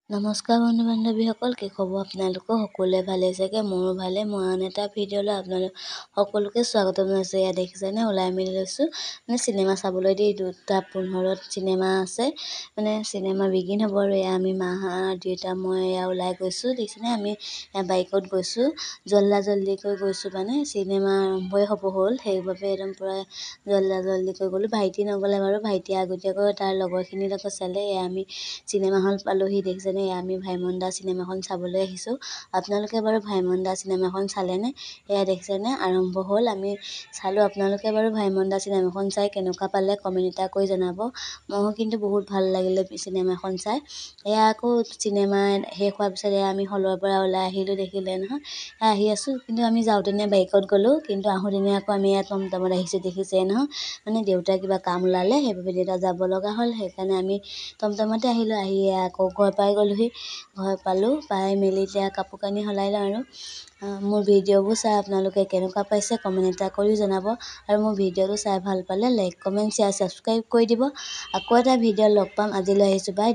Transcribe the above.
নমস্কাৰ বন্ধু বান্ধৱীসকল, কি খবৰ আপোনালোকৰ? সকলোৱে ভালে চাগে? মোৰো ভালে। মই আন এটা ভিডিঅ'লৈ আপোনালোক সকলোকে স্বাগতম জনাইছোঁ। এয়া দেখিছেনে, ওলাই মেলি লৈছোঁ চিনেমা চাবলৈ। 2:15 চিনেমা আছে, চিনেমা বিগিন হ'ব। আৰু এয়া আমি মা দেউতা মই এয়া ওলাই গৈছোঁ। দেখিছেনে, আমি বাইকত গৈছোঁ, জল্দিকৈ গৈছোঁ। চিনেমা আৰম্ভই হ'ব হ'ল, সেইবাবে একদম পূৰা জল্দিকৈ গ'লোঁ। ভাইটি নগ'লে বাৰু, ভাইটিয়ে আগতীয়াকৈ তাৰ লগৰখিনিৰ লগত চালে। এয়া আমি চিনেমা হল পালোহি। দেখিছেনে, আমি ভাইমন দা চিনেমাখন চাবলৈ আহিছোঁ। আপোনালোকে বাৰু ভাইমন দা চিনেমাখন চালেনে? এয়া দেখিছেনে, আৰম্ভ হ'ল, আমি চালোঁ। আপোনালোকে বাৰু ভাইমন দা চিনেমাখন চাই কেনেকুৱা পালে কমেণ্ট এটা কৰি জনাব। মোৰো কিন্তু বহুত ভাল লাগিলে চিনেমাখন চাই। এয়া আকৌ চিনেমা শেষ হোৱাৰ পিছত এয়া আমি হলৰ পৰা ওলাই আহিলোঁ। দেখিলে নহয়, আহি আছোঁ, কিন্তু আমি যাওঁতেনে বাইকত গ'লোঁ, কিন্তু আহোঁতেনে আকৌ আমি ইয়াত টমটমত আহিছোঁ। দেখিছে নহয়, দেউতাৰ কিবা কাম ওলালে, সেইবাবে দেউতা যাব লগা হ'ল, সেইকাৰণে আমি টমটমতে আহিলোঁ। আহি আকৌ ঘৰ পাই গ'লোহি। ঘৰ পাই মেলি এতিয়া কাপোৰ কানি সলাই লওঁ। আৰু মোৰ ভিডিঅ'বোৰ চাই আপোনালোকে কেনেকুৱা পাইছে কমেণ্ট এটা কৰি জনাব। আৰু মোৰ ভিডিঅ'টো চাই ভাল পালে লাইক কমেণ্ট শ্বেয়াৰ ছাবস্ক্ৰাইব কৰি দিব। আকৌ এটা ভিডিঅ' লগ পাম। আজিলৈ আহিছোঁ, বাই।